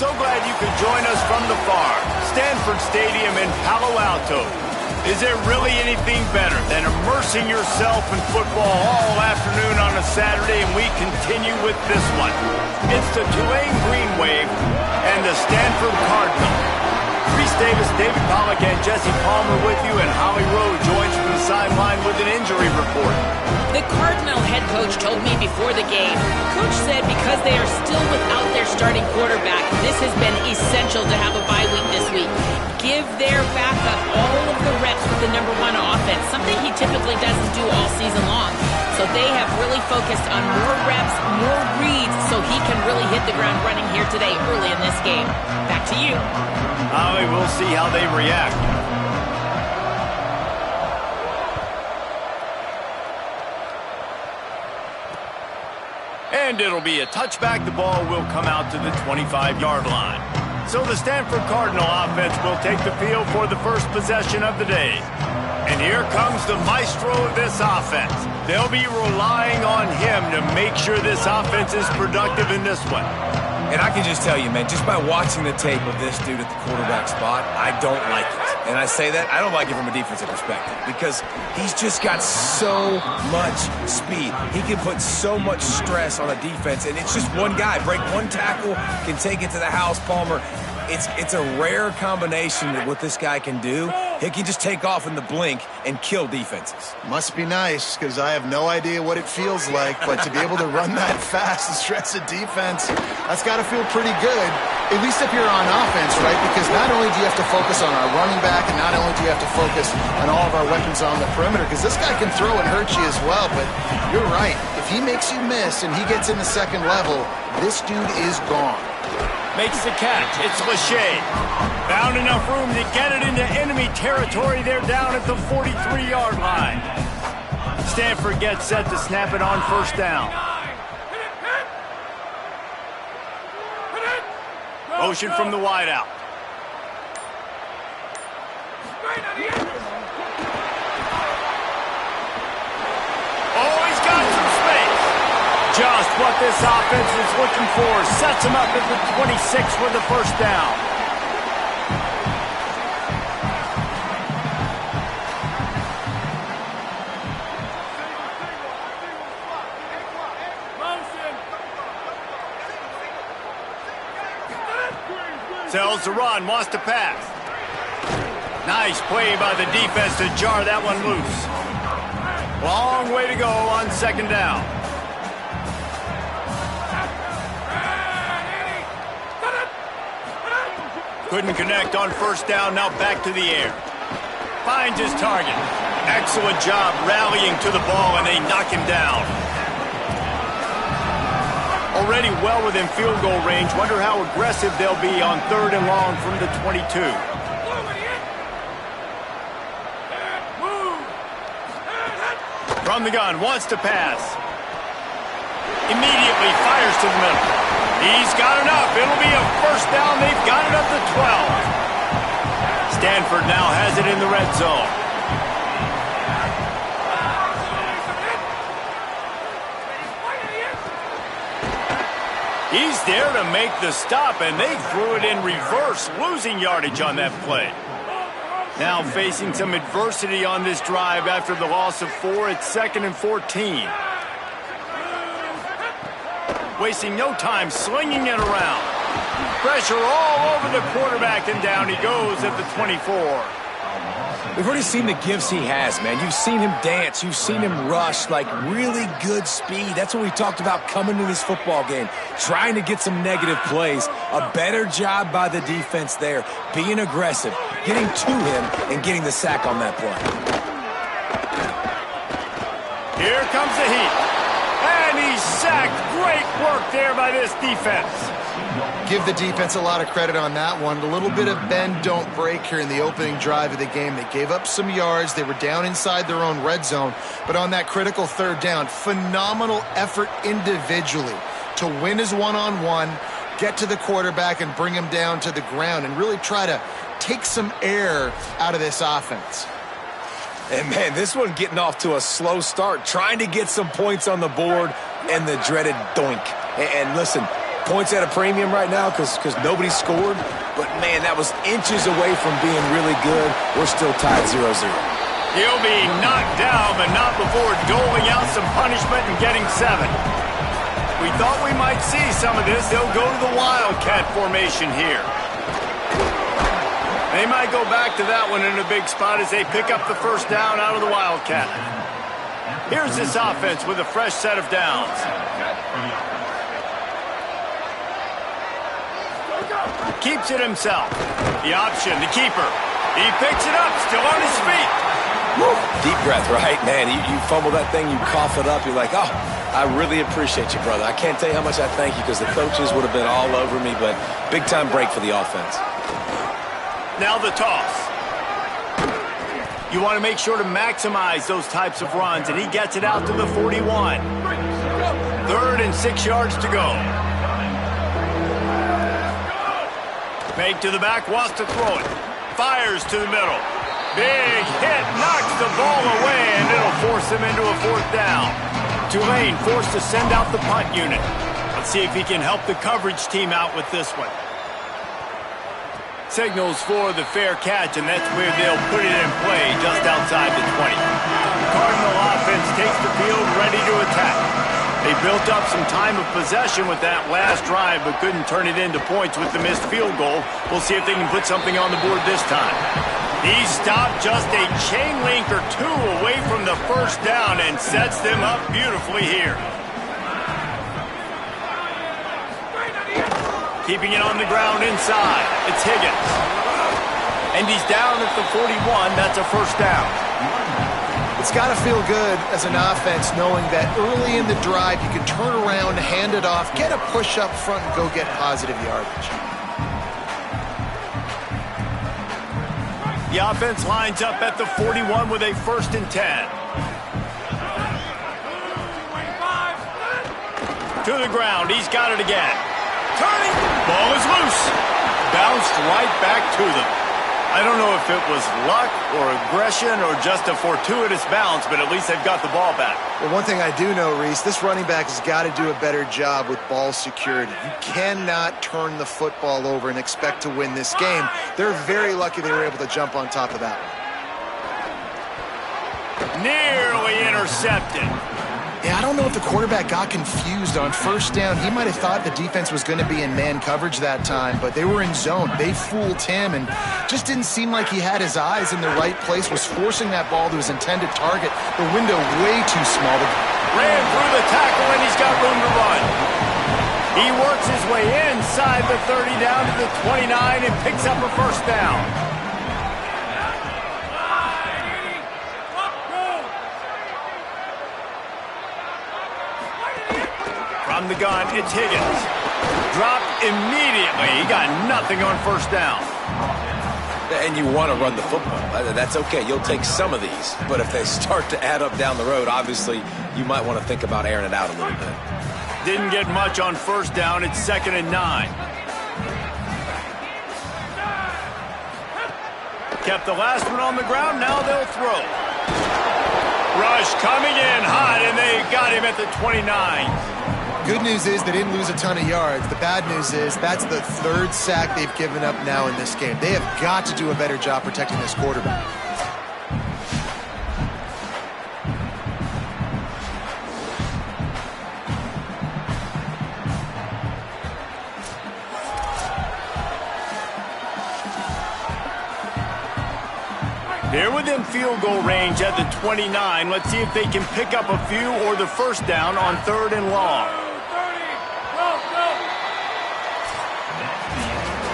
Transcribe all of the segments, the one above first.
so glad you could join us from the farm, Stanford Stadium in Palo Alto. Is there really anything better than immersing yourself in football all afternoon on a Saturday, and we continue with this one. It's the Tulane Green Wave and the Stanford Cardinal. Reese Davis, David Pollack, and Jesse Palmer with you, and Holly Rowe joins from the sideline with an injury report. The Cardinal head coach told me before the game, Coach said because they are still without their starting quarterback, this has been essential to have a bye week this week. Give their backup all of the reps with the number one offense, something he typically doesn't do all season long. So they have really focused on more reps, more reads, so he can really hit the ground running here today early in this game. Back to you. Holly, we'll see how they react. And it'll be a touchback. The ball will come out to the 25-yard line. So the Stanford Cardinal offense will take the field for the first possession of the day. And here comes the maestro of this offense. They'll be relying on him to make sure this offense is productive in this one. And I can just tell you, man, just by watching the tape of this dude at the quarterback spot, I don't like it. And I say that, I don't like it from a defensive perspective because he's just got so much speed. He can put so much stress on a defense, and it's just one guy. Break one tackle, can take it to the house, Palmer. It's a rare combination of what this guy can do. He can just take off in the blink and kill defenses. Must be nice, because I have no idea what it feels like, but to be able to run that fast and stress a defense, that's got to feel pretty good, at least if you're on offense, right? Because not only do you have to focus on our running back, and not only do you have to focus on all of our weapons on the perimeter, because this guy can throw and hurt you as well, but you're right. If he makes you miss and he gets in the second level, this dude is gone. Makes the catch. It's Lachey. Found enough room to get it into enemy territory. They're down at the 43-yard line. Stanford gets set to snap it on first down. Motion from the wideout. Oh, he's got some space. Just what this offense is looking for. Sets him up at the 26 for the first down. Tells the run, wants to pass. Nice play by the defense to jar that one loose. Long way to go on second down. Couldn't connect on first down, now back to the air. Finds his target. Excellent job rallying to the ball, and they knock him down. Already well within field goal range. Wonder how aggressive they'll be on third and long from the 22. From the gun, wants to pass. Immediately fires to the middle. He's got enough. It'll be a first down. They've got it up to 12. Stanford now has it in the red zone. He's there to make the stop, and they threw it in reverse, losing yardage on that play. Now facing some adversity on this drive after the loss of 4 at 2nd and 14. Wasting no time, slinging it around. Pressure all over the quarterback, and down he goes at the 24. We've already seen the gifts he has, man. You've seen him dance. You've seen him rush, like really good speed. That's what we talked about coming to this football game, trying to get some negative plays. A better job by the defense there, being aggressive, getting to him, and getting the sack on that play. Here comes the heat. And he's sacked. Great work there by this defense. Give the defense a lot of credit on that one. A little bit of bend, don't break here in the opening drive of the game. They gave up some yards. They were down inside their own red zone. But on that critical third down, phenomenal effort individually to win his one-on-one, get to the quarterback and bring him down to the ground and really try to take some air out of this offense. And, man, this one getting off to a slow start, trying to get some points on the board, and the dreaded doink. And listen, Points at a premium right now because nobody scored. But, man, that was inches away from being really good. We're still tied 0-0. He'll be knocked down, but not before doling out some punishment and getting 7. We thought we might see some of this. They'll go to the Wildcat formation here. They might go back to that one in a big spot as they pick up the first down out of the Wildcat. Here's this offense with a fresh set of downs. Keeps it himself. The option, the keeper. He picks it up, still on his feet. Woo. Deep breath, right? Man, you fumble that thing, you cough it up, you're like, oh, I really appreciate you, brother. I can't tell you how much I thank you because the coaches would have been all over me, but big-time break for the offense. Now the toss. You want to make sure to maximize those types of runs, and he gets it out to the 41. 3rd and 6 yards to go. Fake to the back, wants to throw it. Fires to the middle. Big hit, knocks the ball away, and it'll force him into a 4th down. Tulane forced to send out the punt unit. Let's see if he can help the coverage team out with this one. Signals for the fair catch, and that's where they'll put it in play just outside the 20. Cardinal offense takes the field ready to attack. They built up some time of possession with that last drive, but couldn't turn it into points with the missed field goal. We'll see if they can put something on the board this time. He stopped just a chain link or 2 away from the first down and sets them up beautifully here. Keeping it on the ground inside. It's Higgins. And he's down at the 41. That's a first down. It's got to feel good as an offense knowing that early in the drive you can turn around, hand it off, get a push up front, and go get positive yardage. The offense lines up at the 41 with a 1st and 10. To the ground. He's got it again. Turning. Ball is loose. Bounced right back to them. I don't know if it was luck or aggression or just a fortuitous bounce, but at least they've got the ball back. Well, one thing I do know, Reese, this running back has got to do a better job with ball security. You cannot turn the football over and expect to win this game. They're very lucky they were able to jump on top of that one. Nearly intercepted. Yeah, I don't know if the quarterback got confused on first down. He might have thought the defense was going to be in man coverage that time, but they were in zone. They fooled him and just didn't seem like he had his eyes in the right place, was forcing that ball to his intended target. The window way too small. Ran through the tackle, and he's got room to run. He works his way inside the 30 down to the 29 and picks up a first down. From the gun, it's Higgins. Dropped immediately. He got nothing on first down. And you want to run the football. That's okay. You'll take some of these. But if they start to add up down the road, obviously, you might want to think about airing it out a little bit. Didn't get much on first down. It's 2nd and 9. Kept the last one on the ground. Now they'll throw. Rush coming in hot, and they got him at the 29. Good news is they didn't lose a ton of yards. The bad news is that's the 3rd sack they've given up now in this game. They have got to do a better job protecting this quarterback. They're within field goal range at the 29. Let's see if they can pick up a few or the first down on 3rd and long.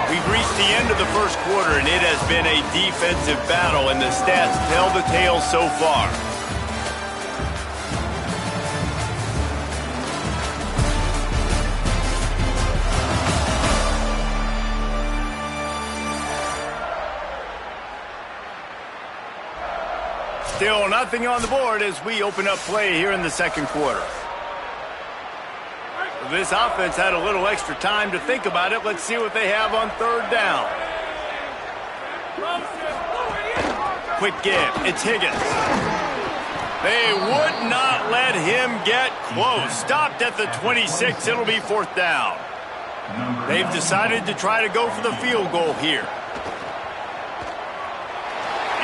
We've reached the end of the first quarter, and it has been a defensive battle, and the stats tell the tale so far. Still nothing on the board as we open up play here in the second quarter. This offense had a little extra time to think about it. Let's see what they have on 3rd down. Quick give. It's Higgins. They would not let him get close. Stopped at the 26. It'll be 4th down. They've decided to try to go for the field goal here.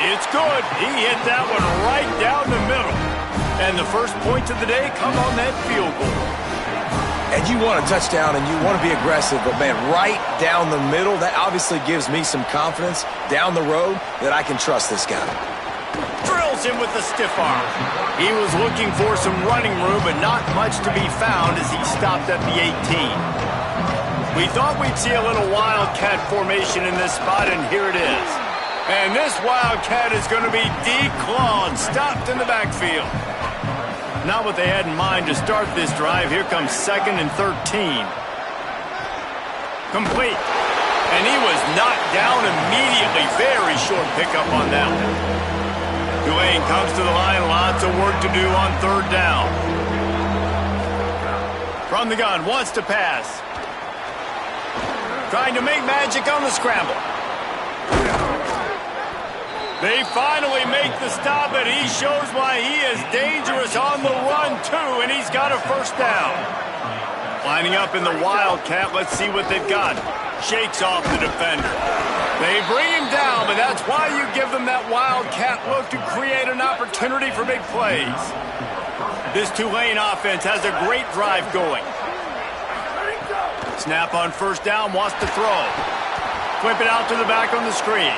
It's good. He hit that one right down the middle. And the first points of the day come on that field goal. And you want a touchdown and you want to be aggressive, but, man, right down the middle, that obviously gives me some confidence down the road that I can trust this guy. Drills him with the stiff arm. He was looking for some running room, but not much to be found as he stopped at the 18. We thought we'd see a little wildcat formation in this spot, and here it is. And this wildcat is going to be declawed, stopped in the backfield. Not what they had in mind to start this drive. Here comes 2nd and 13. Complete. And he was knocked down immediately. Very short pickup on that one. Tulane comes to the line. Lots of work to do on 3rd down. From the gun, wants to pass. Trying to make magic on the scramble. They finally make the stop, and he shows why he is dangerous on the run, too, and he's got a 1st down. Lining up in the wildcat, let's see what they've got. Shakes off the defender. They bring him down, but that's why you give them that wildcat look to create an opportunity for big plays. This Tulane offense has a great drive going. Snap on 1st down, wants to throw. Flip it out to the back on the screen.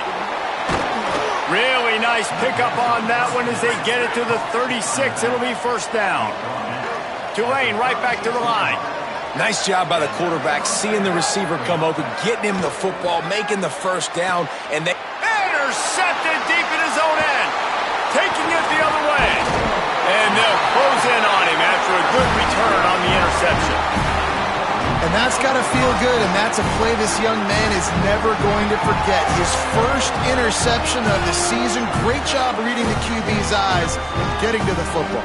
Really nice pickup on that one as they get it to the 36. It'll be 1st down. Tulane right back to the line. Nice job by the quarterback, seeing the receiver come open, getting him the football, making the 1st down, and they intercepted deep in his own end. Taking it the other way. And they'll close in on him after a good return on the interception. And that's got to feel good, and that's a play this young man is never going to forget. His 1st interception of the season. Great job reading the QB's eyes and getting to the football.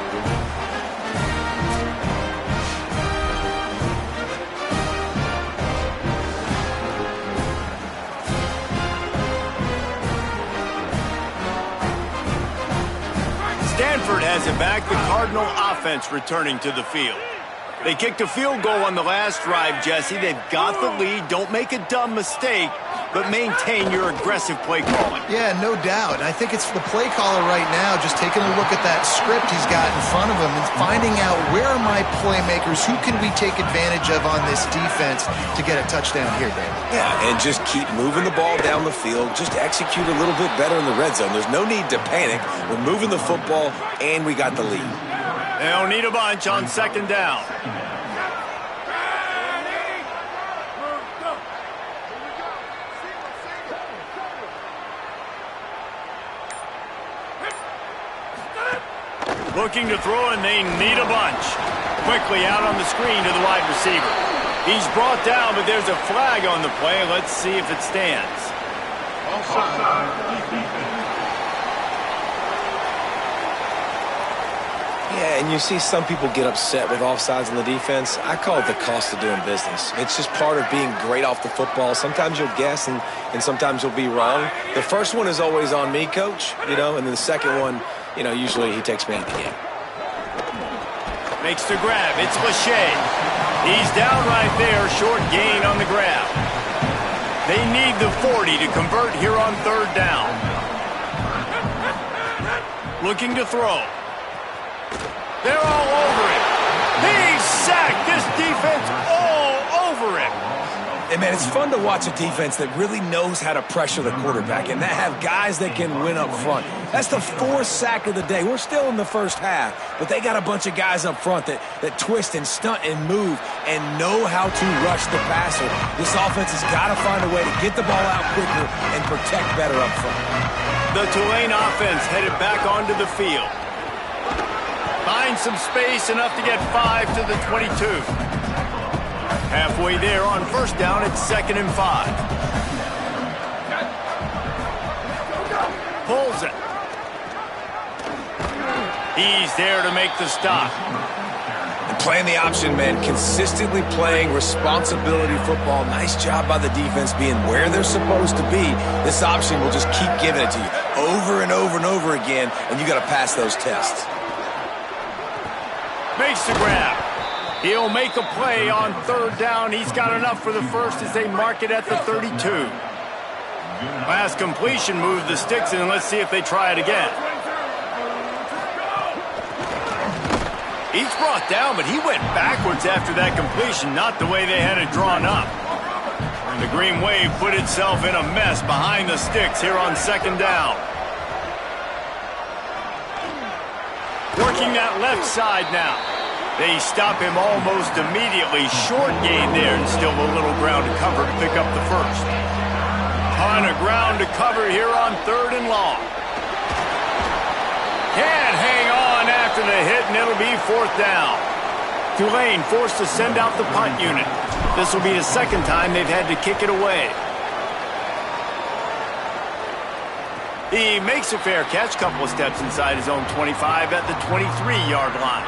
Stanford has it back. The Cardinal offense returning to the field. They kicked a field goal on the last drive, Jesse. They've got the lead. Don't make a dumb mistake, but maintain your aggressive play calling. Yeah, no doubt. I think it's the play caller right now just taking a look at that script he's got in front of him and finding out where are my playmakers, who can we take advantage of on this defense to get a touchdown here, Dave. Yeah, and just keep moving the ball down the field. Just execute a little bit better in the red zone. There's no need to panic. We're moving the football, and we got the lead. They'll need a bunch on 2nd down. Looking to throw, and they need a bunch. Quickly out on the screen to the wide receiver. He's brought down, but there's a flag on the play. Let's see if it stands. Yeah, and you see some people get upset with offsides on the defense. I call it the cost of doing business. It's just part of being great off the football. Sometimes you'll guess, and sometimes you'll be wrong. The first one is always on me, Coach, and then the second one, usually he takes me out of the game. Makes the grab. It's Lachey. He's down right there. Short gain on the grab. They need the 40 to convert here on 3rd down. Looking to throw. They're all over him. He's sacked. This defense all over him. And, man, it's fun to watch a defense that really knows how to pressure the quarterback and that have guys that can win up front. That's the 4th sack of the day. We're still in the first half, but they got a bunch of guys up front that twist and stunt and move and know how to rush the passer. This offense has got to find a way to get the ball out quicker and protect better up front. The Tulane offense headed back onto the field. Find some space, enough to get 5 to the 22. Halfway there on 1st down, it's 2nd and 5. Pulls it. He's there to make the stop. And playing the option, man, consistently playing responsibility football. Nice job by the defense being where they're supposed to be. This option will just keep giving it to you over and over and over again, and you got to pass those tests. Makes the grab. He'll make a play on third down. He's got enough for the first as they mark it at the 32. Last completion moved the sticks, and let's see if they try it again. He's brought down, but he went backwards after that completion, not the way they had it drawn up. And the Green Wave put itself in a mess behind the sticks here on second down. Working that left side now. They stop him almost immediately. Short gain there, and still a little ground to cover to pick up the first. Ton of ground to cover here on third and long. Can't hang on after the hit, and it'll be fourth down. Tulane forced to send out the punt unit. This will be the second time they've had to kick it away. He makes a fair catch, couple of steps inside his own 25 at the 23-yard line.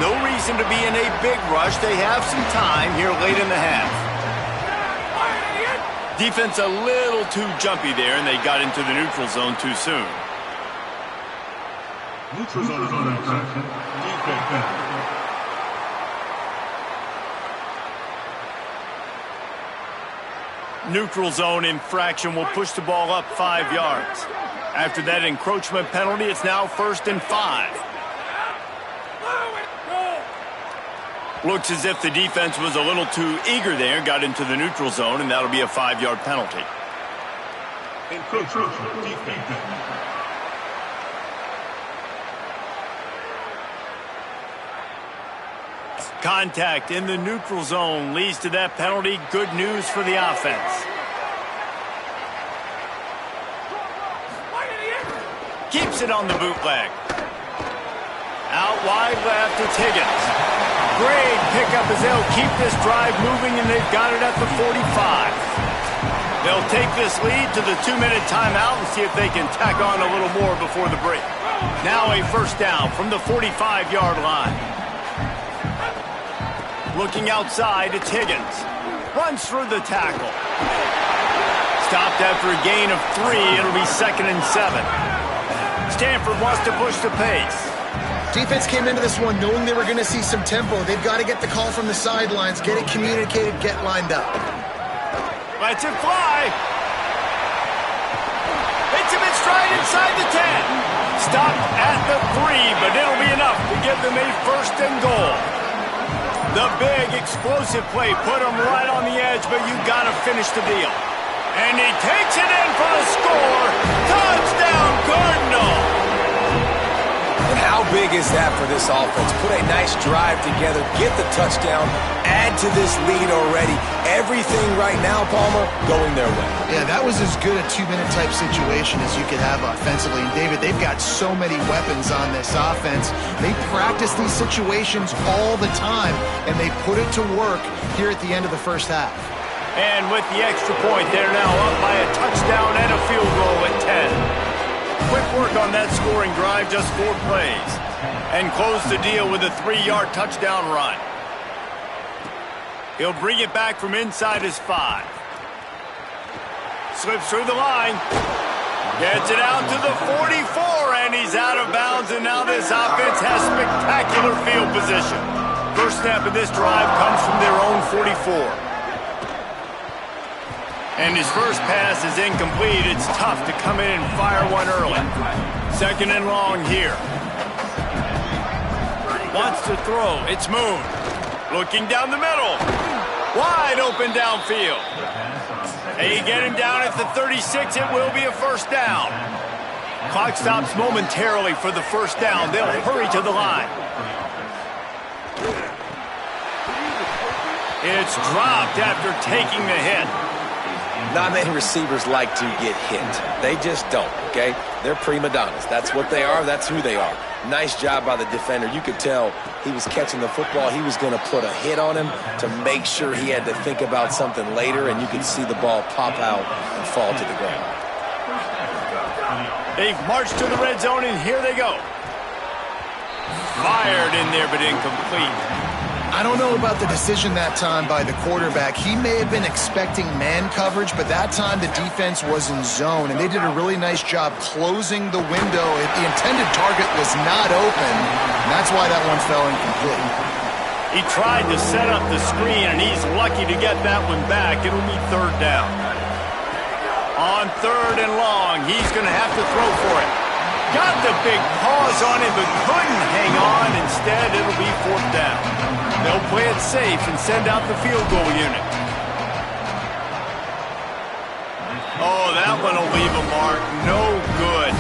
No reason to be in a big rush. They have some time here late in the half. Defense a little too jumpy there, and they got into the neutral zone too soon. Neutral zone is on infraction. Defense. Neutral zone infraction will push the ball up 5 yards. After that encroachment penalty, it's now 1st and 5. Looks as if the defense was a little too eager there, got into the neutral zone, and that'll be a 5-yard penalty. Encroachment defense. Contact in the neutral zone leads to that penalty. Good news for the offense. Keeps it on the bootleg. Out wide left, it's Higgins. Great pickup as they'll keep this drive moving, and they've got it at the 45. They'll take this lead to the 2-minute timeout and see if they can tack on a little more before the break. Now a first down from the 45-yard line. Looking outside, it's Higgins. Runs through the tackle. Stopped after a gain of 3. It'll be 2nd and 7. Stanford wants to push the pace. Defense came into this one knowing they were going to see some tempo. They've got to get the call from the sidelines, get it communicated, get lined up. Lets it fly. Hits him in stride inside the 10. Stopped at the 3, but it'll be enough to give them a 1st and goal. The big explosive play put him right on the edge, but you got to finish the deal. And he takes it in for the score. Touchdown, Cardinal. And how big is that for this offense? Put a nice drive together, get the touchdown, add to this lead already. Everything right now, Palmer, going their way. Yeah, that was as good a 2-minute type situation as you could have offensively. And David, they've got so many weapons on this offense. They practice these situations all the time, and they put it to work here at the end of the first half. And with the extra point, they're now up by a touchdown and a field goal at 10. Quick work on that scoring drive, just 4 plays. And close the deal with a 3-yard touchdown run. He'll bring it back from inside his 5. Slips through the line. Gets it out to the 44, and he's out of bounds, and now this offense has spectacular field position. First snap of this drive comes from their own 44. And his first pass is incomplete. It's tough to come in and fire one early. 2nd and long here. Wants to throw. It's Moon. Looking down the middle. Wide open downfield. They get him down at the 36. It will be a first down. Clock stops momentarily for the first down. They'll hurry to the line. It's dropped after taking the hit. Not many receivers like to get hit. They just don't, okay? They're prima donnas. That's what they are. That's who they are. Nice job by the defender. You could tell he was catching the football. He was going to put a hit on him to make sure he had to think about something later, and you could see the ball pop out and fall to the ground. They've marched to the red zone, and here they go. Fired in there, but incomplete. I don't know about the decision that time by the quarterback. He may have been expecting man coverage, but that time the defense was in zone, and they did a really nice job closing the window. The intended target was not open, and that's why that one fell incomplete. He tried to set up the screen, and he's lucky to get that one back. It'll be third down. On third and long, he's going to have to throw for it. Got the big pause on it, but couldn't hang on. Instead, it'll be fourth down. They'll play it safe and send out the field goal unit. Oh, that one will leave a mark. No good.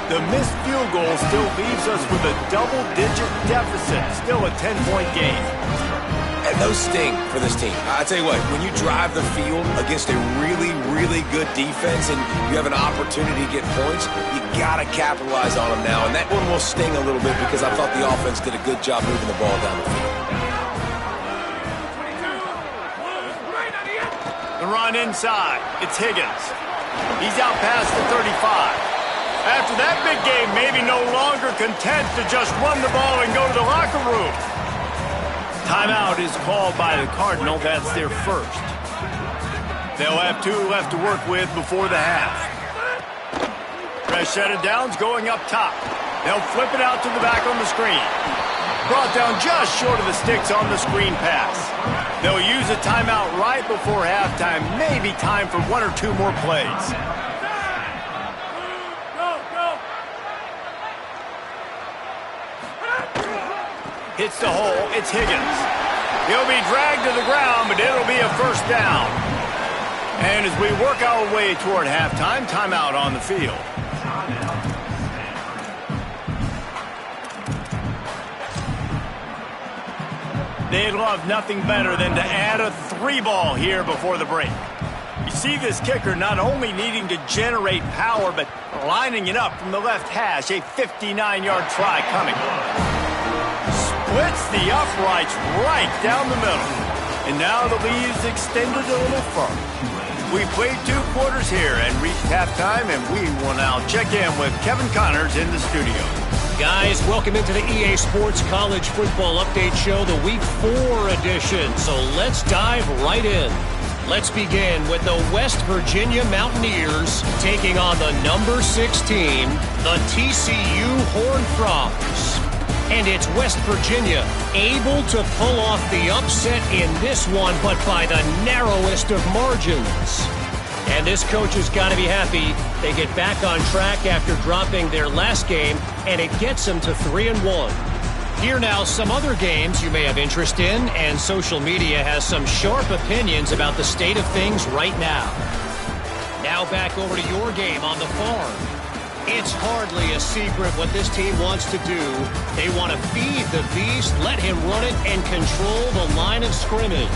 The missed field goal still leaves us with a double-digit deficit. Still a 10-point game. And those sting for this team. I tell you what, when you drive the field against a really, really good defense and you have an opportunity to get points, you got to capitalize on them now. And that one will sting a little bit because I thought the offense did a good job moving the ball down the field. The run inside. It's Higgins. He's out past the 35. After that big game, maybe no longer content to just run the ball and go to the locker room. Timeout is called by the Cardinal. That's their first. They'll have 2 left to work with before the half. Fresh set of downs going up top. They'll flip it out to the back on the screen. Brought down just short of the sticks on the screen pass. They'll use a timeout right before halftime. Maybe time for 1 or 2 more plays. Hits the hole. It's Higgins. He'll be dragged to the ground, but it'll be a first down. And as we work our way toward halftime, timeout on the field. They'd love nothing better than to add a 3-ball here before the break. You see this kicker not only needing to generate power, but lining it up from the left hash. A 59-yard try coming. Splits the uprights right down the middle. And now the lead is extended a little further. We played 2 quarters here and reached halftime, and we will now check in with Kevin Connors in the studio. Guys, welcome into the EA Sports College Football Update Show, the Week 4 edition. So let's dive right in. Let's begin with the West Virginia Mountaineers taking on the number 16, the TCU Horned Frogs. And it's West Virginia able to pull off the upset in this one, but by the narrowest of margins. And this coach has got to be happy they get back on track after dropping their last game, and it gets them to 3-1. Here now, some other games you may have interest in, and social media has some sharp opinions about the state of things right now. Now back over to your game on the farm. It's hardly a secret what this team wants to do. They want to feed the beast, let him run it, and control the line of scrimmage.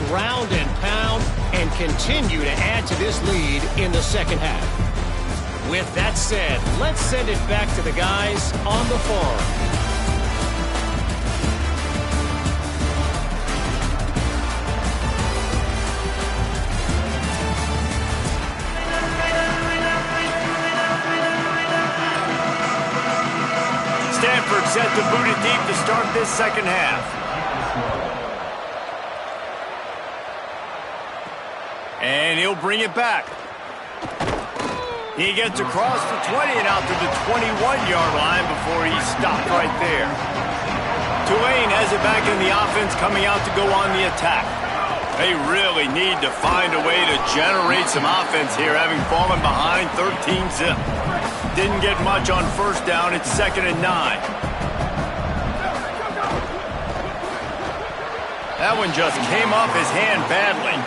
Ground and pound, and continue to add to this lead in the second half. With that said, let's send it back to the guys on the farm. Stanford set to boot it deep to start this second half. And he'll bring it back. He gets across the 20 and out to the 21-yard line before he's stopped right there. Tulane has it back in the offense, coming out to go on the attack. They really need to find a way to generate some offense here, having fallen behind 13-zip. Didn't get much on first down. It's 2nd and 9. That one just came off his hand badly.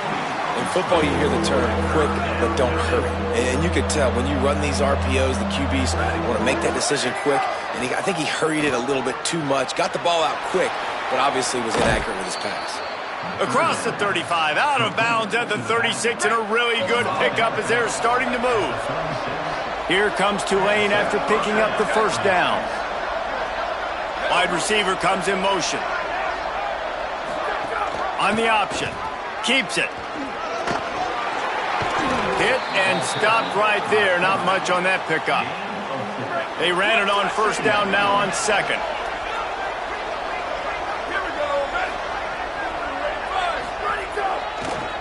In football, you hear the term quick, but don't hurry. And you could tell when you run these RPOs, the QBs want to make that decision quick. And I think he hurried it a little bit too much. Got the ball out quick, but obviously was inaccurate with his pass. Across the 35, out of bounds at the 36, and a really good pickup as they're starting to move. Here comes Tulane after picking up the first down. Wide receiver comes in motion. On the option. Keeps it. Hit and stopped right there. Not much on that pickup. They ran it on first down, now on second.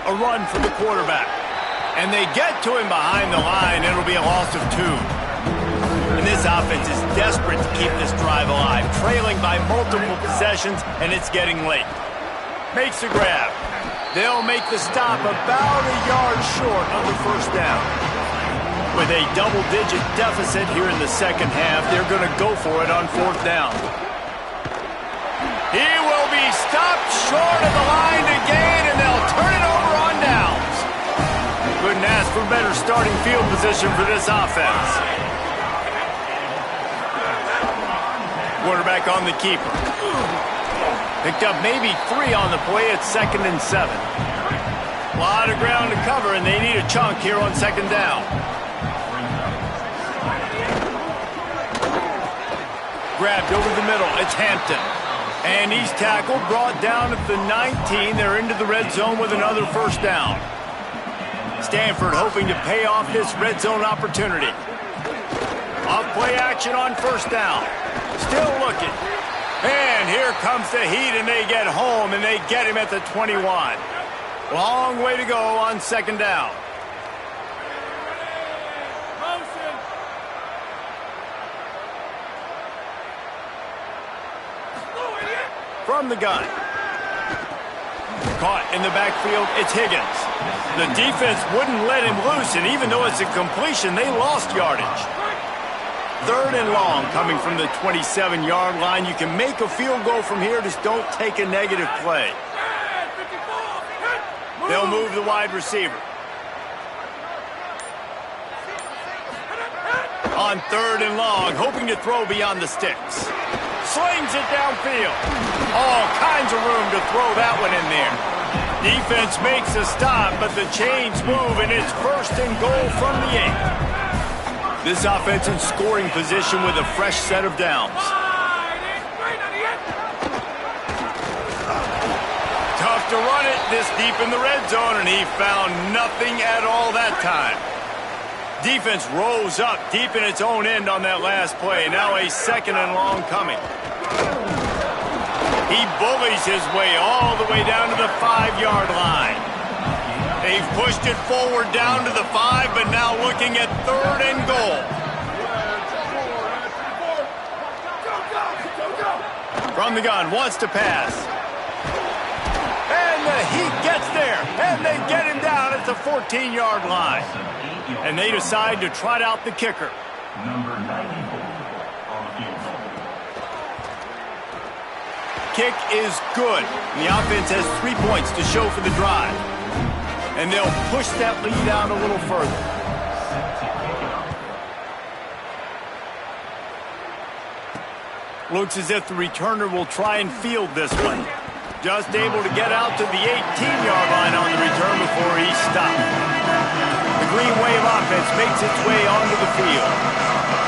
A run for the quarterback. And they get to him behind the line. It'll be a loss of 2. And And this offense is desperate to keep this drive alive, trailing by multiple possessions, and it's getting late. Makes the grab. They'll make the stop about a yard short of the first down. With a double-digit deficit here in the second half, they're going to go for it on fourth down. He will be stopped short of the line to gain, and they'll turn it over on downs. Couldn't ask for better starting field position for this offense. Quarterback on the keeper. Picked up maybe 3 on the play at 2nd and 7. A lot of ground to cover, and they need a chunk here on 2nd down. Grabbed over the middle. It's Hampton. And he's tackled, brought down at the 19. They're into the red zone with another first down. Stanford hoping to pay off this red zone opportunity. Off play action on first down. Still looking. And here comes the heat, and they get home, and they get him at the 21. Long way to go on 2nd down. From the gun. Caught in the backfield, it's Higgins. The defense wouldn't let him loose, and even though it's a completion, they lost yardage. 3rd and long coming from the 27-yard line. You can make a field goal from here, just don't take a negative play. They'll move the wide receiver. On 3rd and long, hoping to throw beyond the sticks. Slings it downfield. All kinds of room to throw that one in there. Defense makes a stop, but the chains move, and it's 1st and goal from the 8. This offense in scoring position with a fresh set of downs. Tough to run it this deep in the red zone, and he found nothing at all that time. Defense rose up deep in its own end on that last play. Now a 2nd and long coming. He bullies his way all the way down to the 5-yard line. They've pushed it forward down to the 5, but now looking at 3rd and goal. From the gun, wants to pass. And the Heat gets there, and they get him down at the 14-yard line. And they decide to trot out the kicker. Number 94 on the field. Kick is good. The offense has 3 points to show for the drive. And they'll push that lead out a little further. Looks as if the returner will try and field this one. Just able to get out to the 18-yard line on the return before he's stopped. The green wave offense makes its way onto the field.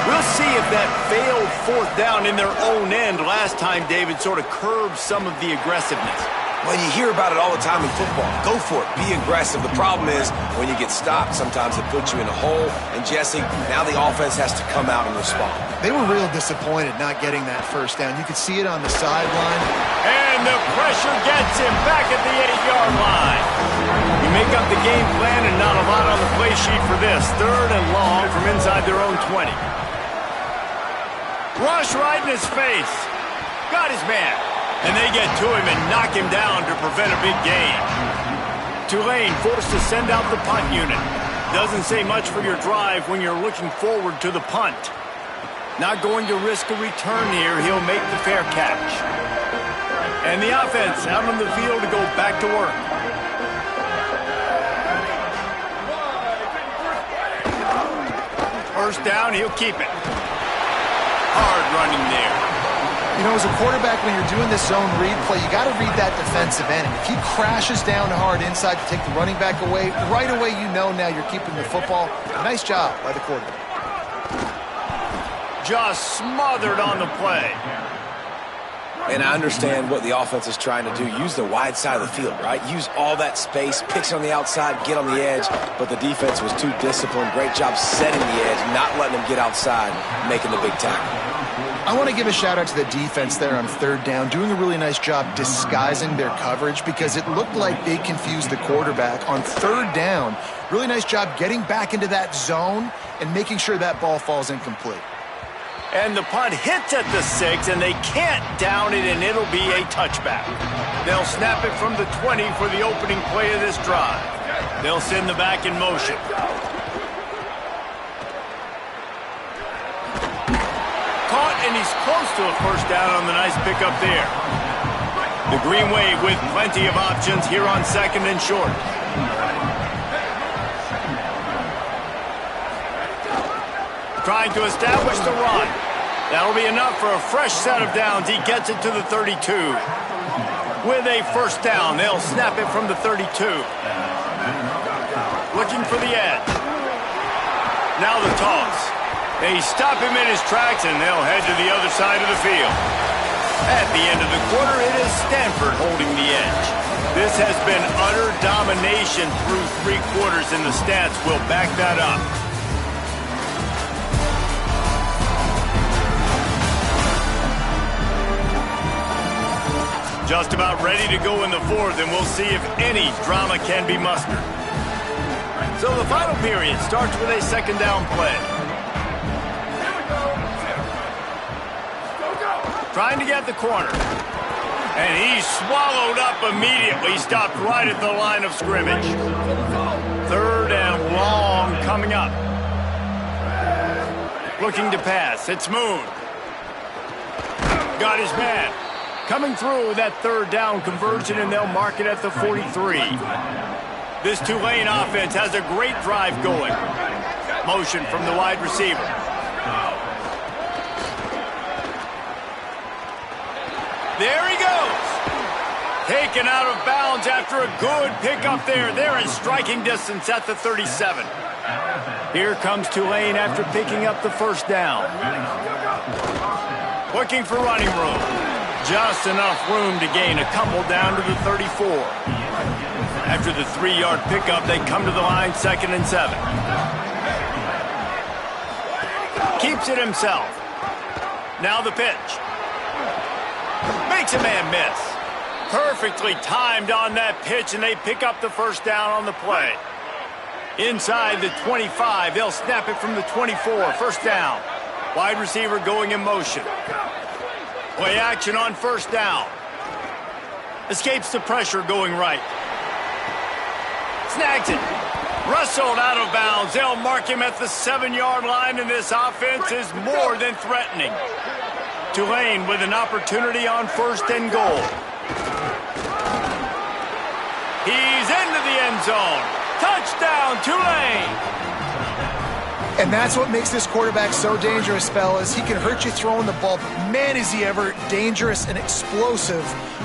We'll see if that failed 4th down in their own end last time, David, sort of curbed some of the aggressiveness. Well, you hear about it all the time in football. Go for it. Be aggressive. The problem is when you get stopped, sometimes it puts you in a hole. And, Jesse, now the offense has to come out and respond. They were real disappointed not getting that first down. You could see it on the sideline. And the pressure gets him back at the 8-yard line. You make up the game plan and not a lot on the play sheet for this. 3rd and long from inside their own 20. Rush right in his face. Got his man. And they get to him and knock him down to prevent a big gain. Tulane forced to send out the punt unit. Doesn't say much for your drive when you're looking forward to the punt. Not going to risk a return here. He'll make the fair catch. And the offense out on the field to go back to work. First down, he'll keep it. Hard running there. You know, as a quarterback, when you're doing this zone read play, you got to read that defensive end. And if he crashes down hard inside to take the running back away, right away you know now you're keeping the football. Nice job by the quarterback. Just smothered on the play. And I understand what the offense is trying to do. Use the wide side of the field, right? Use all that space, pitch on the outside, get on the edge. But the defense was too disciplined. Great job setting the edge, not letting them get outside, making the big tackle. I want to give a shout-out to the defense there on 3rd down, doing a really nice job disguising their coverage because it looked like they confused the quarterback on 3rd down. Really nice job getting back into that zone and making sure that ball falls incomplete. And the punt hits at the 6, and they can't down it, and it'll be a touchback. They'll snap it from the 20 for the opening play of this drive. They'll send the back in motion. Caught, and he's close to a first down on the nice pickup there. The Green Wave with plenty of options here on 2nd and short. Trying to establish the run. That'll be enough for a fresh set of downs. He gets it to the 32. With a first down, they'll snap it from the 32. Looking for the edge. Now the toss. They stop him in his tracks, and they'll head to the other side of the field. At the end of the quarter, it is Stanford holding the edge. This has been utter domination through 3 quarters, and the stats will back that up. Just about ready to go in the 4th, and we'll see if any drama can be mustered. So the final period starts with a 2nd down play. Trying to get the corner. And he's swallowed up immediately, stopped right at the line of scrimmage. 3rd and long coming up. Looking to pass. It's Moon. Got his man. Coming through with that 3rd down conversion, and they'll mark it at the 43. This Tulane offense has a great drive going. Motion from the wide receiver. There he goes. Taken out of bounds after a good pickup there. They're in striking distance at the 37. Here comes Tulane after picking up the first down. Looking for running room. Just enough room to gain a couple down to the 34. After the 3-yard pickup, they come to the line 2nd and 7. Keeps it himself. Now the pitch. Makes a man miss. Perfectly timed on that pitch, and they pick up the first down on the play. Inside the 25, they'll snap it from the 24. First down. Wide receiver going in motion. Play action on first down. Escapes the pressure going right. Snags it. Rustled out of bounds. They'll mark him at the 7-yard line, and this offense is more than threatening. Tulane with an opportunity on 1st and goal. He's into the end zone. Touchdown, Tulane! And that's what makes this quarterback so dangerous, fellas. He can hurt you throwing the ball, but man, is he ever dangerous and explosive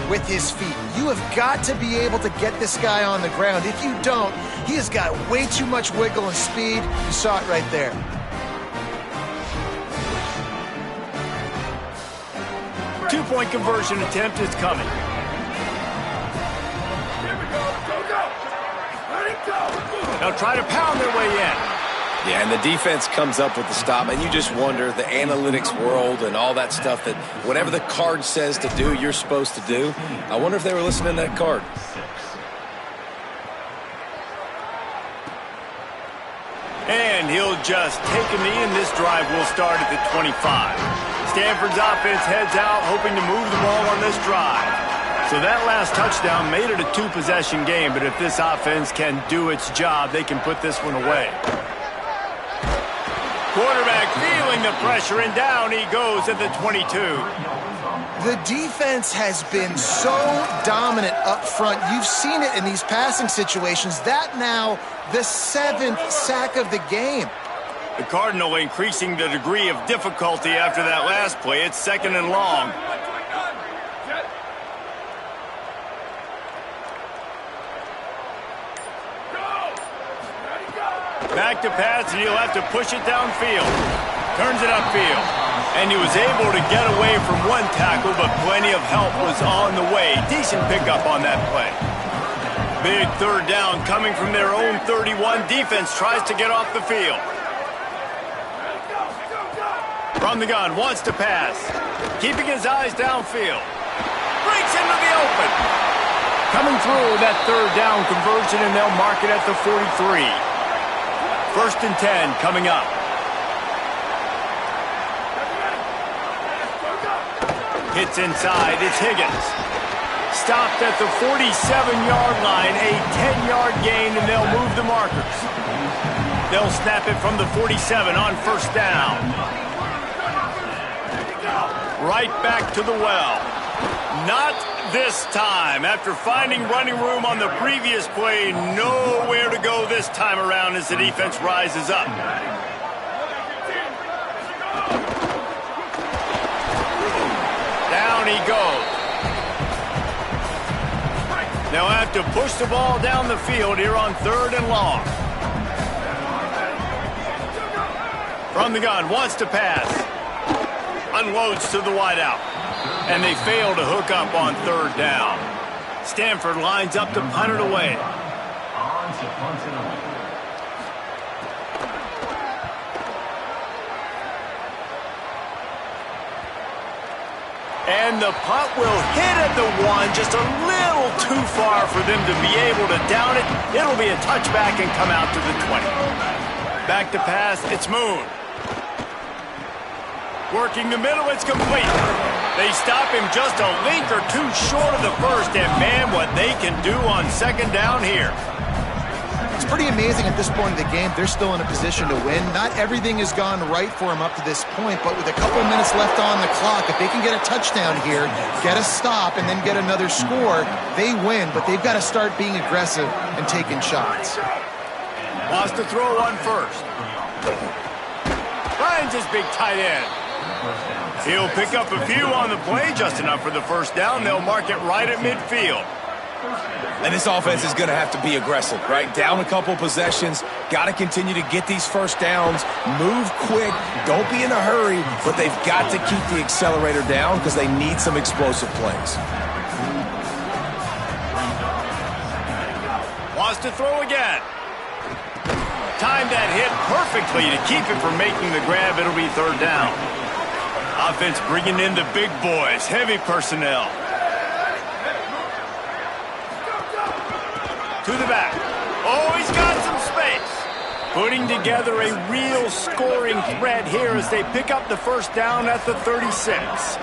with his feet. You have got to be able to get this guy on the ground. If you don't, he has got way too much wiggle and speed. You saw it right there. Two-point conversion attempt is coming. They'll try to pound their way in. Yeah, and the defense comes up with the stop, and you just wonder, the analytics world and all that stuff, that whatever the card says to do, you're supposed to do. I wonder if they were listening to that card. And he'll just take a knee, and this drive will start at the 25. Stanford's offense heads out, hoping to move the ball on this drive. So that last touchdown made it a 2-possession game, but if this offense can do its job, they can put this one away. Quarterback feeling the pressure, and down he goes at the 22. The defense has been so dominant up front. You've seen it in these passing situations. That now the 7th sack of the game. The Cardinal increasing the degree of difficulty after that last play. It's 2nd and long. Back to pass, and he'll have to push it downfield. Turns it upfield. And he was able to get away from one tackle, but plenty of help was on the way. Decent pickup on that play. Big 3rd down coming from their own 31. Defense tries to get off the field. From the gun, wants to pass. Keeping his eyes downfield. Breaks into the open. Coming through that 3rd down conversion, and they'll mark it at the 43. 1st and 10 coming up. Hits inside. It's Higgins. Stopped at the 47-yard line. A 10-yard gain, and they'll move the markers. They'll snap it from the 47 on first down. Right back to the well. Not this time. After finding running room on the previous play, nowhere to go this time around as the defense rises up. Down he goes. They'll have to push the ball down the field here on 3rd and long. From the gun, wants to pass. Unloads to the wideout. And they fail to hook up on 3rd down. Stanford lines up to punt it away. And the punt will hit at the 1, just a little too far for them to be able to down it. It'll be a touchback and come out to the 20. Back to pass, it's Moon. Working the middle, it's complete. They stop him just a link or two short of the first, and man, what they can do on 2nd down here. It's pretty amazing at this point of the game. They're still in a position to win. Not everything has gone right for them up to this point, but with a couple minutes left on the clock, if they can get a touchdown here, get a stop, and then get another score, they win, but they've got to start being aggressive and taking shots. Wants to throw on first. Finds his big tight end. He'll pick up a few on the play, just enough for the first down. They'll mark it right at midfield. And this offense is going to have to be aggressive, right? Down a couple possessions, got to continue to get these first downs, move quick, don't be in a hurry, but they've got to keep the accelerator down because they need some explosive plays. Wants to throw again. Timed that hit perfectly to keep it from making the grab. It'll be 3rd down. Offense bringing in the big boys, heavy personnel. To the back. Oh, he's got some space. Putting together a real scoring threat here as they pick up the first down at the 36.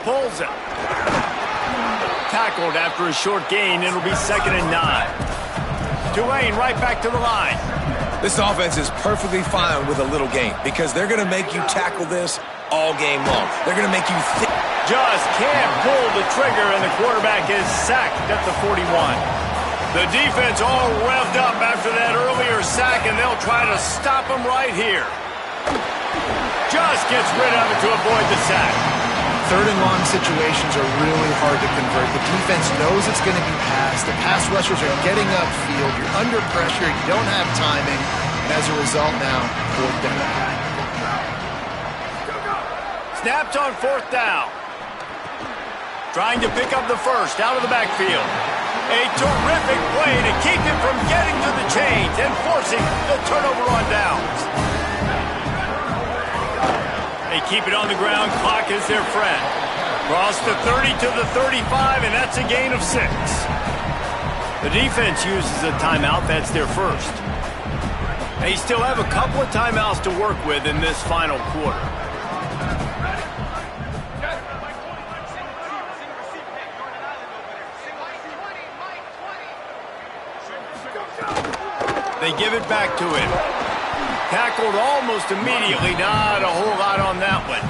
Pulls it. Tackled after a short gain. It'll be 2nd and 9. Tulane right back to the line. This offense is perfectly fine with a little gain because they're going to make you tackle this all game long. They're going to make you think. Just can't pull the trigger, and the quarterback is sacked at the 41. The defense all revved up after that earlier sack, and they'll try to stop him right here. Just gets rid of it to avoid the sack. 3rd and long situations are really hard to convert. The defense knows it's going to be passed. The pass rushers are getting upfield. You're under pressure. You don't have timing. And as a result now, 4th down. Snapped on 4th down. Trying to pick up the first out of the backfield. A terrific play to keep him from getting to the chains and forcing the turnover on downs. They keep it on the ground. Clock is their friend. Cross the 30 to the 35, and that's a gain of 6. The defense uses a timeout. That's their first. They still have a couple of timeouts to work with in this final quarter. They give it back to him. Tackled almost immediately. Not a whole lot on that one.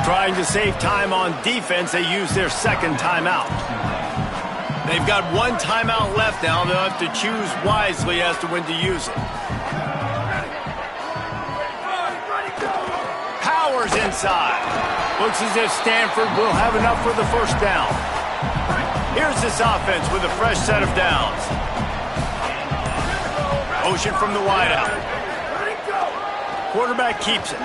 Trying to save time on defense, they use their 2nd timeout. They've got 1 timeout left now. They'll have to choose wisely as to when to use it. Powers inside. Looks as if Stanford will have enough for the first down. Here's this offense with a fresh set of downs. Motion from the wideout. Quarterback keeps it.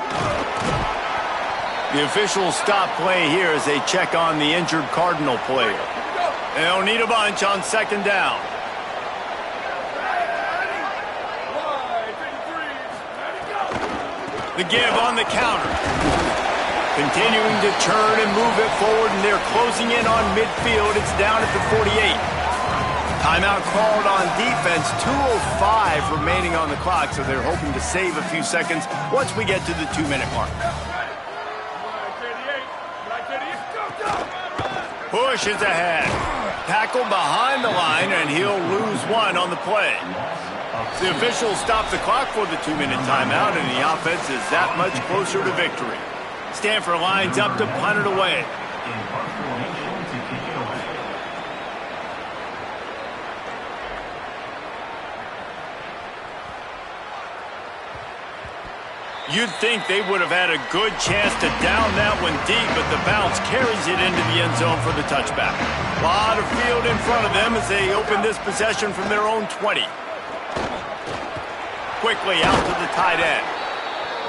The officials stop play here as they check on the injured Cardinal player. They'll need a bunch on 2nd down. The give on the counter. Continuing to turn and move it forward, and they're closing in on midfield. It's down at the 48. Timeout called on defense. 2:05 remaining on the clock, so they're hoping to save a few seconds once we get to the 2-minute mark. Pushes ahead. Tackled behind the line, and he'll lose one on the play. The officials stop the clock for the 2-minute timeout, and the offense is that much closer to victory. Stanford lines up to punt it away. You'd think they would have had a good chance to down that one deep, but the bounce carries it into the end zone for the touchback. A lot of field in front of them as they open this possession from their own 20. Quickly out to the tight end.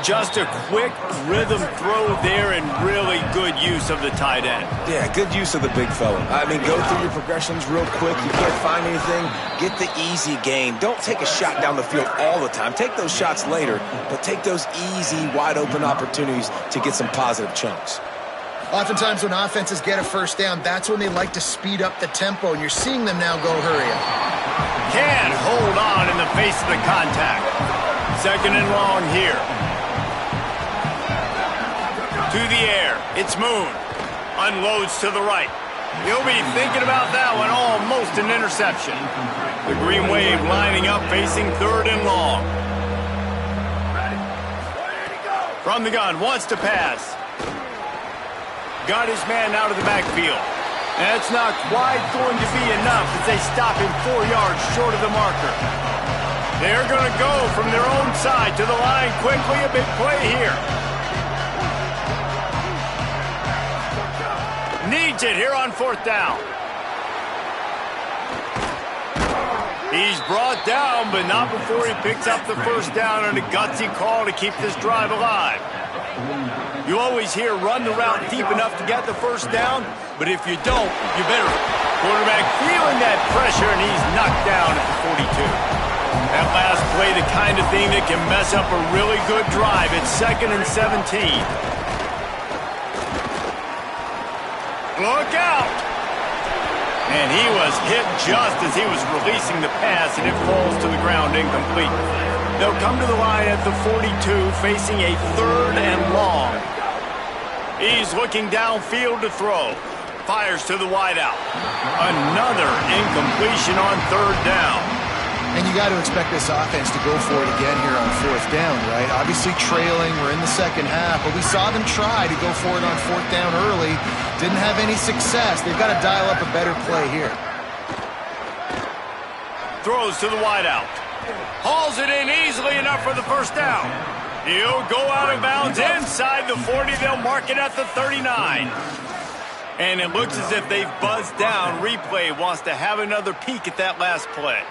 Just a quick rhythm throw there and really good use of the tight end. Yeah, good use of the big fella. I mean, go through your progressions real quick. You can't find anything, get the easy gain. Don't take a shot down the field all the time. Take those shots later, but take those easy, wide-open opportunities to get some positive chunks. Oftentimes when offenses get a first down, that's when they like to speed up the tempo, and you're seeing them now go hurry up. Can't hold on in the face of the contact. Second and long here. To the air. It's Moon. Unloads to the right. He'll be thinking about that one. Almost an interception. The Green Wave lining up facing third and long. From the gun. Wants to pass. Got his man out of the backfield. That's not quite going to be enough as they stop him 4 yards short of the marker. They're going to go from their own side to the line quickly. A big play here. Needs it here on fourth down. He's brought down, but not before he picks up the first down on a gutsy call to keep this drive alive. You always hear run the route deep enough to get the first down, but if you don't, you better. Quarterback feeling that pressure, and he's knocked down at the 42. That last play, the kind of thing that can mess up a really good drive. It's 2nd and 17. Look out! And he was hit just as he was releasing the pass, and it falls to the ground incomplete. They'll come to the line at the 42, facing a 3rd and long. He's looking downfield to throw. Fires to the wideout. Another incompletion on 3rd down. And you got to expect this offense to go for it again here on 4th down, right? Obviously trailing, we're in the second half, but we saw them try to go for it on 4th down early. Didn't have any success. They've got to dial up a better play here. Throws to the wideout. Hauls it in easily enough for the first down. He'll go out of bounds inside the 40. They'll mark it at the 39. And it looks as if they've buzzed down. Replay wants to have another peek at that last play.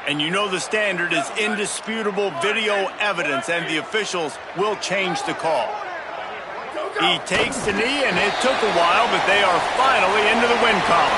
And you know the standard is indisputable video evidence, and the officials will change the call. He takes the knee, and it took a while, but they are finally into the win column.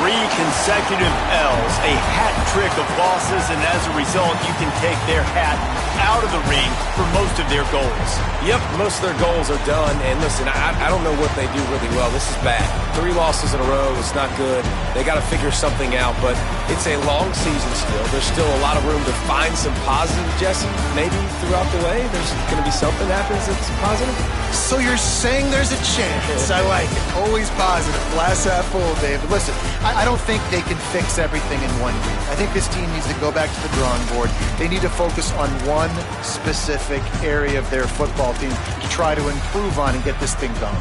3 consecutive L's, a hat trick of losses, and as a result, you can take their hat out of the ring for most of their goals. Yep, most of their goals are done. And listen, I don't know what they do really well. This is bad. 3 losses in a row. It's not good. They got to figure something out, but it's a long season still. There's still a lot of room to find some positive, Jesse. Maybe throughout the way, there's going to be something that happens that's positive. So you're saying there's a chance. I like it. Always positive. Glass half full, David. Listen, I don't think they can fix everything in one week. I think this team needs to go back to the drawing board. They need to focus on one specific area of their football team to try to improve on and get this thing going.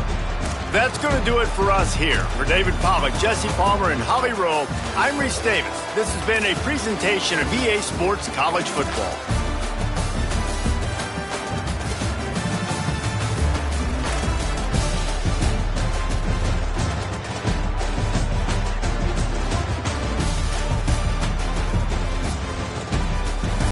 That's going to do it for us here. For David Pollack, Jesse Palmer, and Holly Rowe, I'm Reese Davis. This has been a presentation of EA Sports College Football.